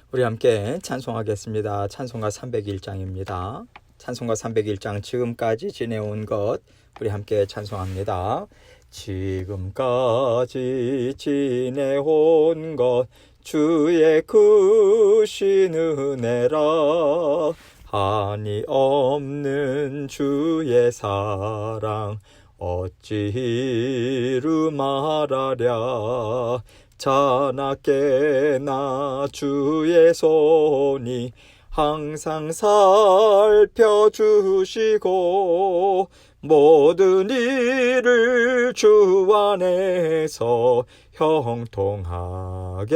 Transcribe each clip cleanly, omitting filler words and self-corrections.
우리 함께 찬송하겠습니다. 찬송가 301장입니다. 찬송가 301장 지금까지 지내온 것 우리 함께 찬송합니다. 지금까지 지내온 것 주의 크신 은혜라 한이 없는 주의 사랑 어찌 이루 말하랴. 자나깨나 주의 손이 항상 살펴주시고 모든 일을 주 안에서 형통하게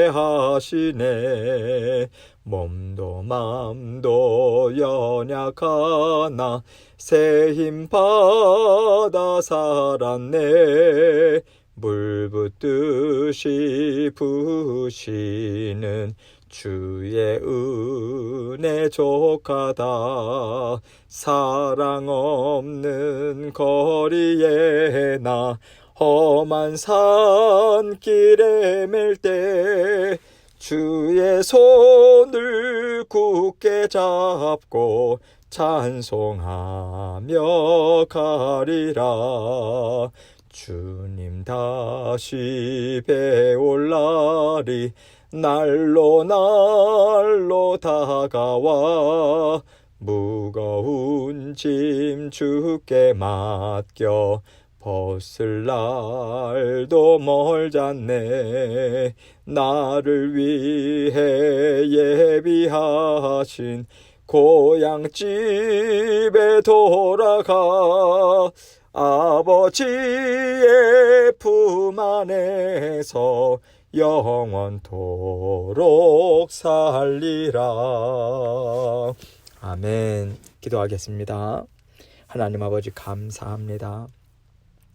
하시네. 몸도 맘도 연약하나 새 힘 받아 살았네. 물 붓듯이 부으시는 주의 은혜 족하다. 사랑 없는 거리에 나 험한 산길에 맬 때 주의 손을 굳게 잡고 찬송하며 가리라. 주님 다시 배올 날이 날로 날로 다가와 무거운 짐 주께 맡겨 벗을 날도 멀잖네. 나를 위해 예비하신 고향집에 돌아가 아버지의 품 안에서 영원토록 살리라. 아멘. 기도하겠습니다. 하나님 아버지 감사합니다.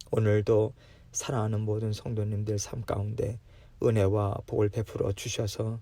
오늘도 사랑하는 모든 성도님들 삶 가운데 은혜와 복을 베풀어 주셔서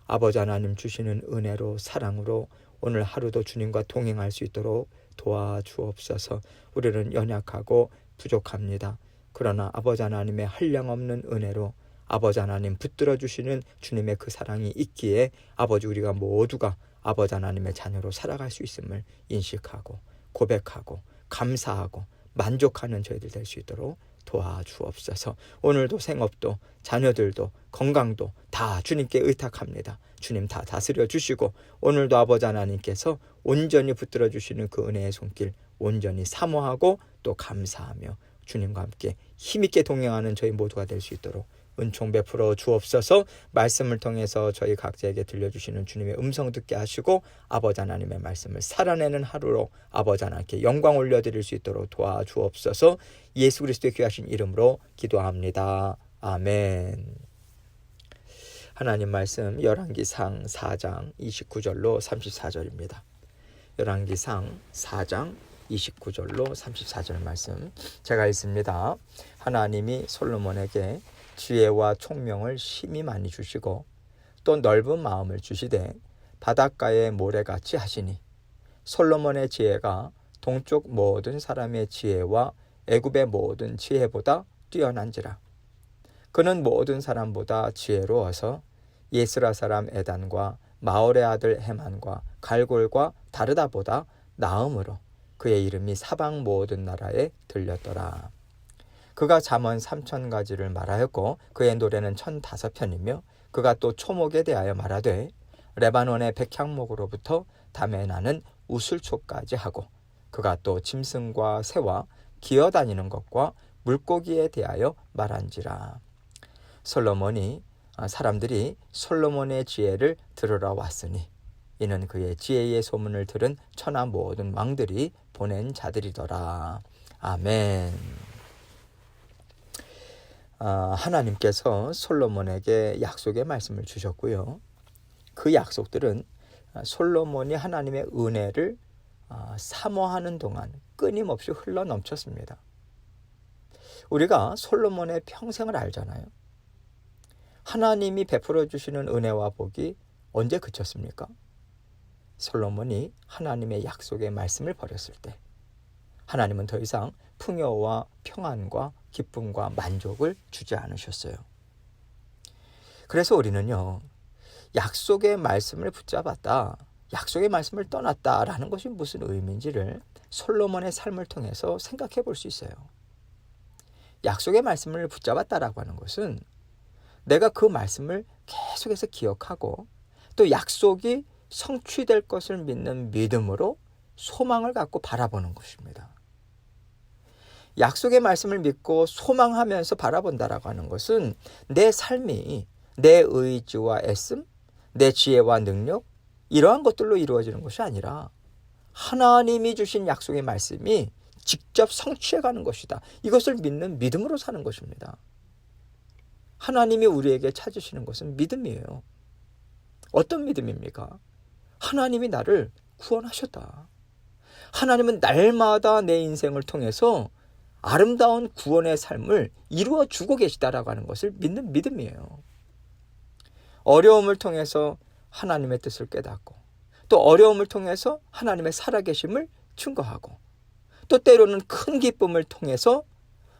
아버지 하나님 주시는 은혜로 사랑으로 오늘 하루도 주님과 동행할 수 있도록 도와주옵소서. 우리는 연약하고 부족합니다. 그러나 아버지 하나님의 한량없는 은혜로 아버지 하나님 붙들어 주시는 주님의 그 사랑이 있기에 아버지 우리가 모두가 아버지 하나님의 자녀로 살아갈 수 있음을 인식하고 고백하고 감사하고 만족하는 저희들 될 수 있도록 도와주옵소서. 오늘도 생업도 자녀들도 건강도 다 주님께 의탁합니다. 주님 다 다스려 주시고 오늘도 아버지 하나님께서 온전히 붙들어 주시는 그 은혜의 손길 온전히 사모하고 또 감사하며 주님과 함께 힘있게 동행하는 저희 모두가 될 수 있도록 은총 베풀어 주옵소서. 말씀을 통해서 저희 각자에게 들려주시는 주님의 음성 듣게 하시고 아버지 하나님의 말씀을 살아내는 하루로 아버지 하나님께 영광 올려드릴 수 있도록 도와주옵소서. 예수 그리스도의 귀하신 이름으로 기도합니다. 아멘. 하나님 말씀 열왕기상 4장 29절로 34절입니다. 열왕기상 4장 29절로 34절 말씀 제가 읽습니다. 하나님이 솔로몬에게 지혜와 총명을 심히 많이 주시고 또 넓은 마음을 주시되 바닷가의 모래같이 하시니 솔로몬의 지혜가 동쪽 모든 사람의 지혜와 애굽의 모든 지혜보다 뛰어난지라. 그는 모든 사람보다 지혜로워서 예스라 사람 에단과 마올의 아들 헤만과 갈골과 다르다보다 나음으로 그의 이름이 사방 모든 나라에 들렸더라. 그가 잠언 3000가지를 말하였고 그의 노래는 1005편이며 그가 또 초목에 대하여 말하되 레바논의 백향목으로부터 담에 나는 우슬초까지 하고 그가 또 짐승과 새와 기어다니는 것과 물고기에 대하여 말한지라. 사람들이 솔로몬의 지혜를 들으러 왔으니 이는 그의 지혜의 소문을 들은 천하 모든 왕들이 보낸 자들이더라. 아멘. 하나님께서 솔로몬에게 약속의 말씀을 주셨고요. 그 약속들은 솔로몬이 하나님의 은혜를 사모하는 동안 끊임없이 흘러넘쳤습니다. 우리가 솔로몬의 평생을 알잖아요. 하나님이 베풀어 주시는 은혜와 복이 언제 그쳤습니까? 솔로몬이 하나님의 약속의 말씀을 버렸을 때 하나님은 더 이상 풍요와 평안과 기쁨과 만족을 주지 않으셨어요. 그래서 우리는요, 약속의 말씀을 붙잡았다, 약속의 말씀을 떠났다라는 것이 무슨 의미인지를 솔로몬의 삶을 통해서 생각해 볼 수 있어요. 약속의 말씀을 붙잡았다라고 하는 것은 내가 그 말씀을 계속해서 기억하고 또 약속이 성취될 것을 믿는 믿음으로 소망을 갖고 바라보는 것입니다. 약속의 말씀을 믿고 소망하면서 바라본다라고 하는 것은 내 삶이 내 의지와 애씀, 내 지혜와 능력, 이러한 것들로 이루어지는 것이 아니라 하나님이 주신 약속의 말씀이 직접 성취해가는 것이다. 이것을 믿는 믿음으로 사는 것입니다. 하나님이 우리에게 찾으시는 것은 믿음이에요. 어떤 믿음입니까? 하나님이 나를 구원하셨다. 하나님은 날마다 내 인생을 통해서 아름다운 구원의 삶을 이루어 주고 계시다라고 하는 것을 믿는 믿음이에요. 어려움을 통해서 하나님의 뜻을 깨닫고 또 어려움을 통해서 하나님의 살아계심을 증거하고 또 때로는 큰 기쁨을 통해서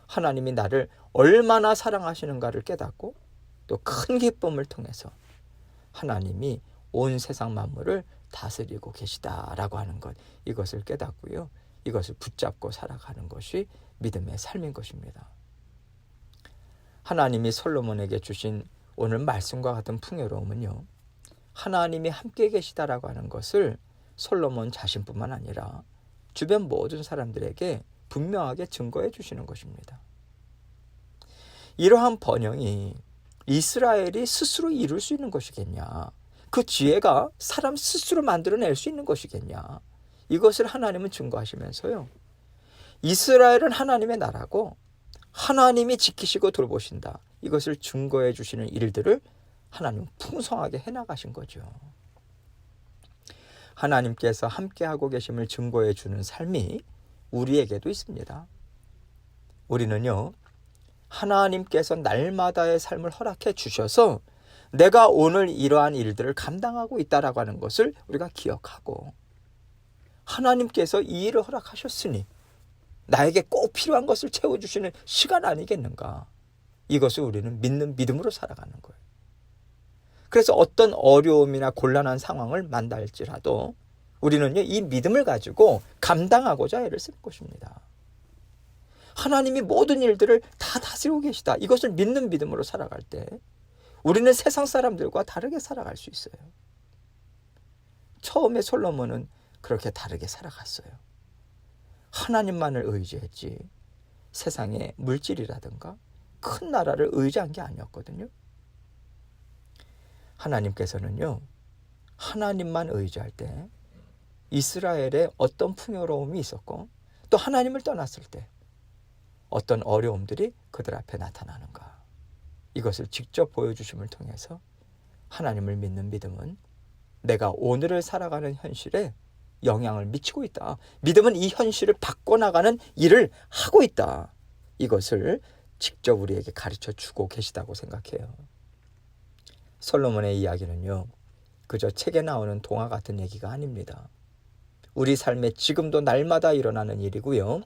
하나님이 나를 얼마나 사랑하시는가를 깨닫고 또 큰 기쁨을 통해서 하나님이 온 세상 만물을 다스리고 계시다라고 하는 것, 이것을 깨닫고요. 이것을 붙잡고 살아가는 것이 믿음의 삶인 것입니다. 하나님이 솔로몬에게 주신 오늘 말씀과 같은 풍요로움은요, 하나님이 함께 계시다라고 하는 것을 솔로몬 자신뿐만 아니라 주변 모든 사람들에게 분명하게 증거해 주시는 것입니다. 이러한 번영이 이스라엘이 스스로 이룰 수 있는 것이겠냐? 그 지혜가 사람 스스로 만들어낼 수 있는 것이겠냐? 이것을 하나님은 증거하시면서요, 이스라엘은 하나님의 나라고 하나님이 지키시고 돌보신다, 이것을 증거해 주시는 일들을 하나님은 풍성하게 해나가신 거죠. 하나님께서 함께하고 계심을 증거해 주는 삶이 우리에게도 있습니다. 우리는요, 하나님께서 날마다의 삶을 허락해 주셔서 내가 오늘 이러한 일들을 감당하고 있다라고 하는 것을 우리가 기억하고, 하나님께서 이 일을 허락하셨으니 나에게 꼭 필요한 것을 채워주시는 시간 아니겠는가? 이것을 우리는 믿는 믿음으로 살아가는 거예요. 그래서 어떤 어려움이나 곤란한 상황을 만날지라도 우리는요, 이 믿음을 가지고 감당하고자 애를 쓰는 것입니다. 하나님이 모든 일들을 다 다스리고 계시다, 이것을 믿는 믿음으로 살아갈 때 우리는 세상 사람들과 다르게 살아갈 수 있어요. 처음에 솔로몬은 그렇게 다르게 살아갔어요. 하나님만을 의지했지 세상의 물질이라든가 큰 나라를 의지한 게 아니었거든요. 하나님께서는요, 하나님만 의지할 때 이스라엘에 어떤 풍요로움이 있었고 또 하나님을 떠났을 때 어떤 어려움들이 그들 앞에 나타나는가, 이것을 직접 보여주심을 통해서 하나님을 믿는 믿음은 내가 오늘을 살아가는 현실에 영향을 미치고 있다, 믿음은 이 현실을 바꿔나가는 일을 하고 있다, 이것을 직접 우리에게 가르쳐 주고 계시다고 생각해요. 솔로몬의 이야기는요, 그저 책에 나오는 동화 같은 얘기가 아닙니다. 우리 삶에 지금도 날마다 일어나는 일이고요,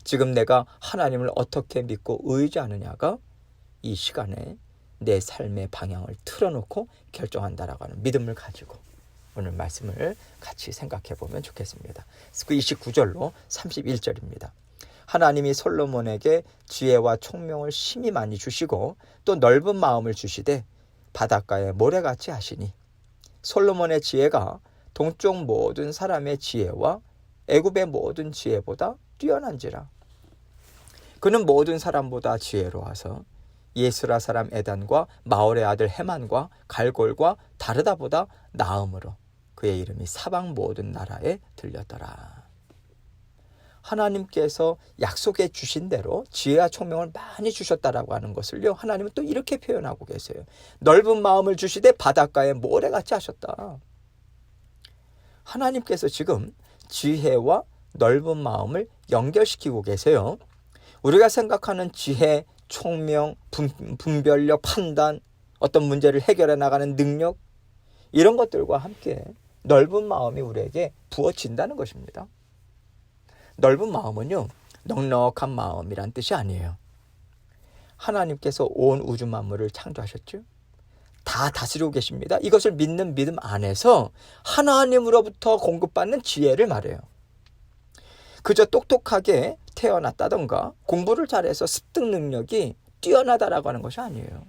지금 내가 하나님을 어떻게 믿고 의지하느냐가 이 시간에 내 삶의 방향을 틀어놓고 결정한다라고 하는 믿음을 가지고 오늘 말씀을 같이 생각해 보면 좋겠습니다. 29절로 31절입니다. 하나님이 솔로몬에게 지혜와 총명을 심히 많이 주시고 또 넓은 마음을 주시되 바닷가에 모래같이 하시니 솔로몬의 지혜가 동쪽 모든 사람의 지혜와 애굽의 모든 지혜보다 뛰어난지라. 그는 모든 사람보다 지혜로워서 예스라 사람 에단과 마올의 아들 헤만과 갈골과 다르다보다 나음으로 그의 이름이 사방 모든 나라에 들렸더라. 하나님께서 약속해 주신 대로 지혜와 총명을 많이 주셨다라고 하는 것을요, 하나님은 또 이렇게 표현하고 계세요. 넓은 마음을 주시되 바닷가에 모래같이 하셨다. 하나님께서 지금 지혜와 넓은 마음을 연결시키고 계세요. 우리가 생각하는 지혜, 총명, 분별력, 판단, 어떤 문제를 해결해 나가는 능력, 이런 것들과 함께 넓은 마음이 우리에게 부어진다는 것입니다. 넓은 마음은요, 넉넉한 마음이란 뜻이 아니에요. 하나님께서 온 우주 만물을 창조하셨죠. 다 다스리고 계십니다. 이것을 믿는 믿음 안에서 하나님으로부터 공급받는 지혜를 말해요. 그저 똑똑하게 태어났다던가 공부를 잘해서 습득 능력이 뛰어나다라고 하는 것이 아니에요.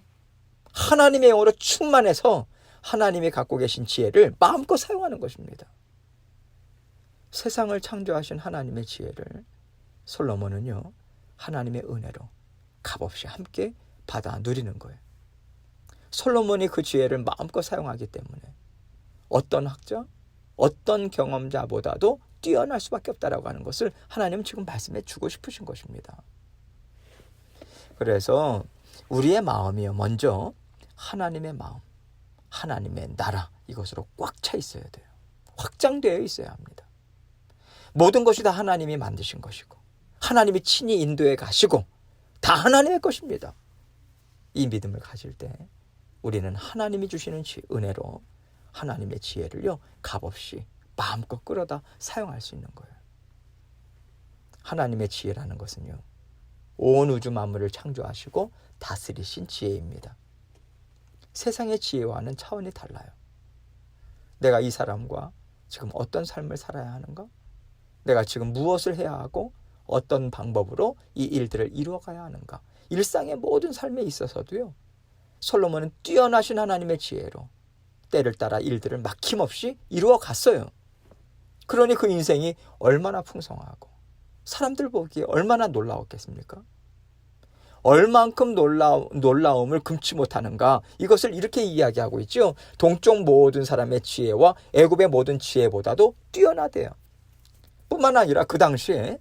하나님의 영으로 충만해서 하나님이 갖고 계신 지혜를 마음껏 사용하는 것입니다. 세상을 창조하신 하나님의 지혜를 솔로몬은요, 하나님의 은혜로 값없이 함께 받아 누리는 거예요. 솔로몬이 그 지혜를 마음껏 사용하기 때문에 어떤 학자, 어떤 경험자보다도 뛰어날 수밖에 없다라고 하는 것을 하나님은 지금 말씀해 주고 싶으신 것입니다. 그래서 우리의 마음이요, 먼저 하나님의 마음, 하나님의 나라, 이것으로 꽉 차 있어야 돼요. 확장되어 있어야 합니다. 모든 것이 다 하나님이 만드신 것이고 하나님이 친히 인도해 가시고 다 하나님의 것입니다. 이 믿음을 가질 때 우리는 하나님이 주시는 은혜로 하나님의 지혜를요, 값없이 마음껏 끌어다 사용할 수 있는 거예요. 하나님의 지혜라는 것은요, 온 우주 만물을 창조하시고 다스리신 지혜입니다. 세상의 지혜와는 차원이 달라요. 내가 이 사람과 지금 어떤 삶을 살아야 하는가? 내가 지금 무엇을 해야 하고 어떤 방법으로 이 일들을 이루어가야 하는가? 일상의 모든 삶에 있어서도요, 솔로몬은 뛰어나신 하나님의 지혜로 때를 따라 일들을 막힘없이 이루어 갔어요. 그러니 그 인생이 얼마나 풍성하고 사람들 보기에 얼마나 놀라웠겠습니까? 얼만큼 놀라움을 금치 못하는가, 이것을 이렇게 이야기하고 있죠. 동쪽 모든 사람의 지혜와 애굽의 모든 지혜보다도 뛰어나대요. 뿐만 아니라 그 당시에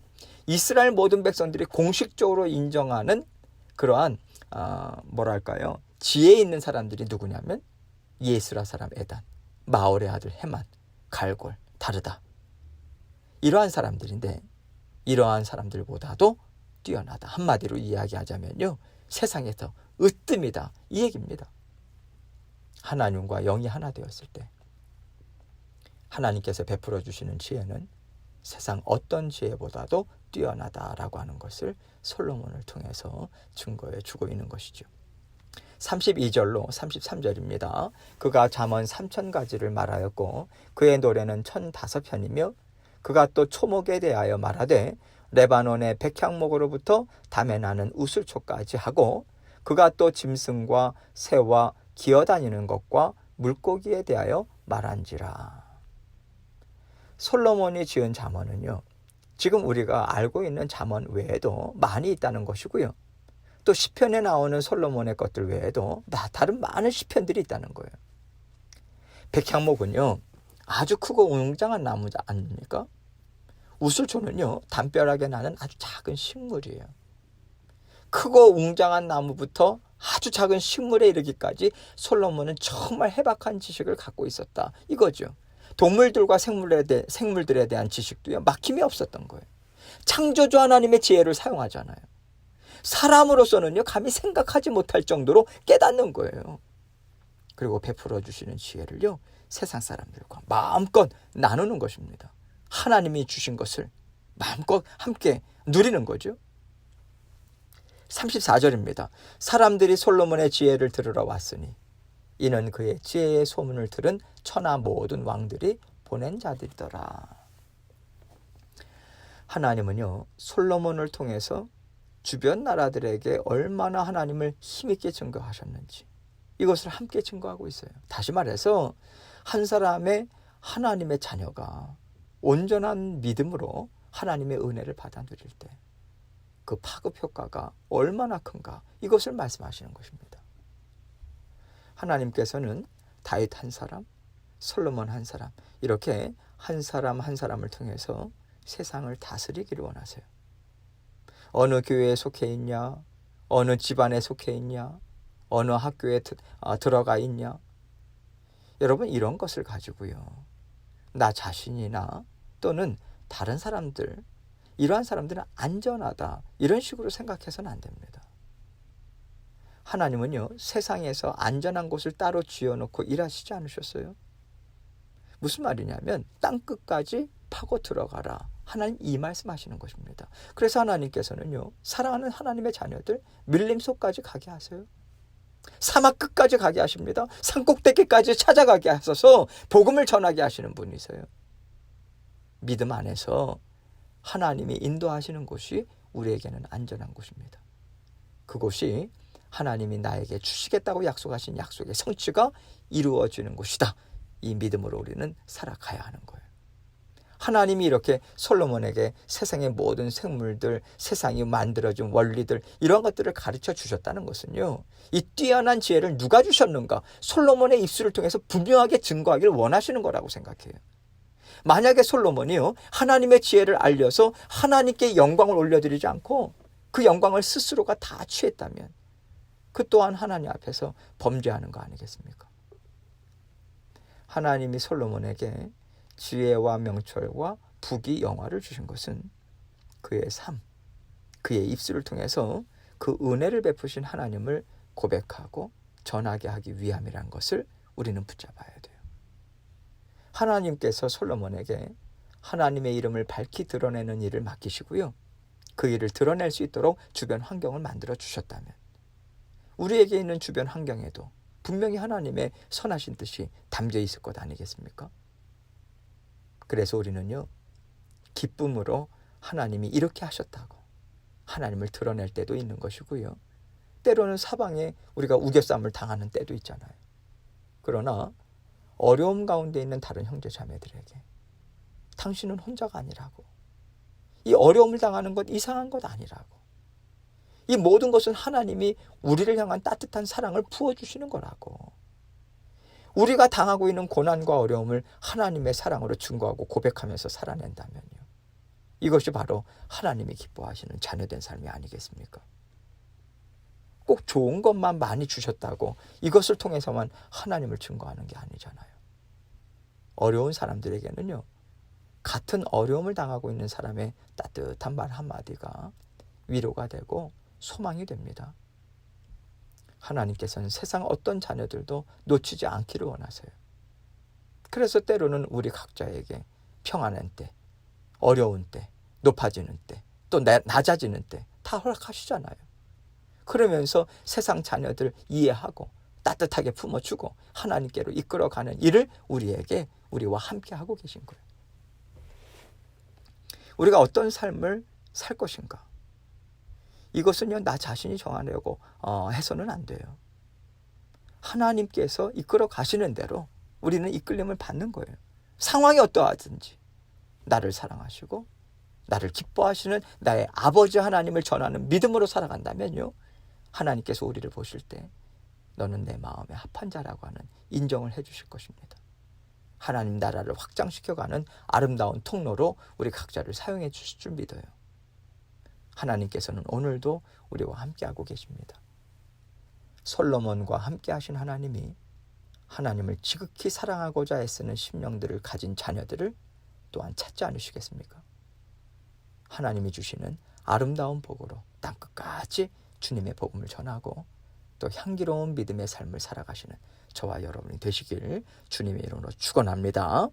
이스라엘 모든 백성들이 공식적으로 인정하는 그러한 지혜 있는 사람들이 누구냐면 예스라 사람 에단, 마올의 아들 헤만, 갈골, 다르다, 이러한 사람들인데 이러한 사람들보다도 뛰어나다. 한마디로 이야기하자면요, 세상에서 으뜸이다, 이 얘기입니다. 하나님과 영이 하나 되었을 때 하나님께서 베풀어 주시는 지혜는 세상 어떤 지혜보다도 뛰어나다라고 하는 것을 솔로몬을 통해서 증거해 주고 있는 것이죠. 32절로 33절입니다. 그가 잠언 3000가지를 말하였고 그의 노래는 1005편이며 그가 또 초목에 대하여 말하되 레바논의 백향목으로부터 담에 나는 우슬초까지 하고 그가 또 짐승과 새와 기어다니는 것과 물고기에 대하여 말한지라. 솔로몬이 지은 잠언은요, 지금 우리가 알고 있는 잠언 외에도 많이 있다는 것이고요. 또 시편에 나오는 솔로몬의 것들 외에도 다른 많은 시편들이 있다는 거예요. 백향목은요, 아주 크고 웅장한 나무 아닙니까? 우슬초는요, 담벼락에 나는 아주 작은 식물이에요. 크고 웅장한 나무부터 아주 작은 식물에 이르기까지 솔로몬은 정말 해박한 지식을 갖고 있었다, 이거죠. 동물들과 생물들에 대한 지식도요, 막힘이 없었던 거예요. 창조주 하나님의 지혜를 사용하잖아요. 사람으로서는요, 감히 생각하지 못할 정도로 깨닫는 거예요. 그리고 베풀어 주시는 지혜를요, 세상 사람들과 마음껏 나누는 것입니다. 하나님이 주신 것을 마음껏 함께 누리는 거죠. 34절입니다. 사람들이 솔로몬의 지혜를 들으러 왔으니 이는 그의 지혜의 소문을 들은 천하 모든 왕들이 보낸 자들이더라. 하나님은요, 솔로몬을 통해서 주변 나라들에게 얼마나 하나님을 힘있게 증거하셨는지 이것을 함께 증거하고 있어요. 다시 말해서 한 사람의 하나님의 자녀가 온전한 믿음으로 하나님의 은혜를 받아 누릴 때 그 파급 효과가 얼마나 큰가, 이것을 말씀하시는 것입니다. 하나님께서는 다윗 한 사람, 솔로몬 한 사람, 이렇게 한 사람 한 사람을 통해서 세상을 다스리기를 원하세요. 어느 교회에 속해 있냐, 어느 집안에 속해 있냐, 어느 학교에 들어가 있냐, 여러분, 이런 것을 가지고요, 나 자신이나 또는 다른 사람들, 이러한 사람들은 안전하다, 이런 식으로 생각해서는 안 됩니다. 하나님은요, 세상에서 안전한 곳을 따로 지어놓고 일하시지 않으셨어요? 무슨 말이냐면 땅끝까지 파고 들어가라, 하나님 이 말씀하시는 것입니다. 그래서 하나님께서는요, 사랑하는 하나님의 자녀들 밀림 속까지 가게 하세요. 사막 끝까지 가게 하십니다. 산꼭대기까지 찾아가게 하셔서 복음을 전하게 하시는 분이세요. 믿음 안에서 하나님이 인도하시는 곳이 우리에게는 안전한 곳입니다. 그곳이 하나님이 나에게 주시겠다고 약속하신 약속의 성취가 이루어지는 곳이다. 이 믿음으로 우리는 살아가야 하는 거예요. 하나님이 이렇게 솔로몬에게 세상의 모든 생물들, 세상이 만들어진 원리들, 이런 것들을 가르쳐 주셨다는 것은요, 이 뛰어난 지혜를 누가 주셨는가? 솔로몬의 입술을 통해서 분명하게 증거하기를 원하시는 거라고 생각해요. 만약에 솔로몬이요, 하나님의 지혜를 알려서 하나님께 영광을 올려드리지 않고 그 영광을 스스로가 다 취했다면 그 또한 하나님 앞에서 범죄하는 거 아니겠습니까? 하나님이 솔로몬에게 지혜와 명철과 부귀 영화를 주신 것은 그의 삶, 그의 입술을 통해서 그 은혜를 베푸신 하나님을 고백하고 전하게 하기 위함이란 것을 우리는 붙잡아야 돼요. 하나님께서 솔로몬에게 하나님의 이름을 밝히 드러내는 일을 맡기시고요, 그 일을 드러낼 수 있도록 주변 환경을 만들어 주셨다면 우리에게 있는 주변 환경에도 분명히 하나님의 선하신 뜻이 담겨 있을 것 아니겠습니까? 그래서 우리는요, 기쁨으로 하나님이 이렇게 하셨다고 하나님을 드러낼 때도 있는 것이고요, 때로는 사방에 우리가 우겨쌈을 당하는 때도 있잖아요. 그러나 어려움 가운데 있는 다른 형제 자매들에게 당신은 혼자가 아니라고, 이 어려움을 당하는 것 이상한 것 아니라고, 이 모든 것은 하나님이 우리를 향한 따뜻한 사랑을 부어주시는 거라고, 우리가 당하고 있는 고난과 어려움을 하나님의 사랑으로 증거하고 고백하면서 살아낸다면요, 이것이 바로 하나님이 기뻐하시는 자녀된 삶이 아니겠습니까? 꼭 좋은 것만 많이 주셨다고 이것을 통해서만 하나님을 증거하는 게 아니잖아요. 어려운 사람들에게는요, 같은 어려움을 당하고 있는 사람의 따뜻한 말 한마디가 위로가 되고 소망이 됩니다. 하나님께서는 세상 어떤 자녀들도 놓치지 않기를 원하세요. 그래서 때로는 우리 각자에게 평안한 때, 어려운 때, 높아지는 때, 또 낮아지는 때 다 허락하시잖아요. 그러면서 세상 자녀들 이해하고 따뜻하게 품어주고 하나님께로 이끌어가는 일을 우리와 함께 하고 계신 거예요. 우리가 어떤 삶을 살 것인가? 이것은요, 나 자신이 정하려고 해서는 안 돼요. 하나님께서 이끌어 가시는 대로 우리는 이끌림을 받는 거예요. 상황이 어떠하든지 나를 사랑하시고 나를 기뻐하시는 나의 아버지 하나님을 전하는 믿음으로 살아간다면요, 하나님께서 우리를 보실 때 너는 내 마음에 합한 자라고 하는 인정을 해주실 것입니다. 하나님 나라를 확장시켜가는 아름다운 통로로 우리 각자를 사용해 주실 줄 믿어요. 하나님께서는 오늘도 우리와 함께하고 계십니다. 솔로몬과 함께하신 하나님이 하나님을 지극히 사랑하고자 애쓰는 심령들을 가진 자녀들을 또한 찾지 않으시겠습니까? 하나님이 주시는 아름다운 복으로 땅끝까지 주님의 복음을 전하고 또 향기로운 믿음의 삶을 살아가시는 저와 여러분이 되시길 주님의 이름으로 축원합니다.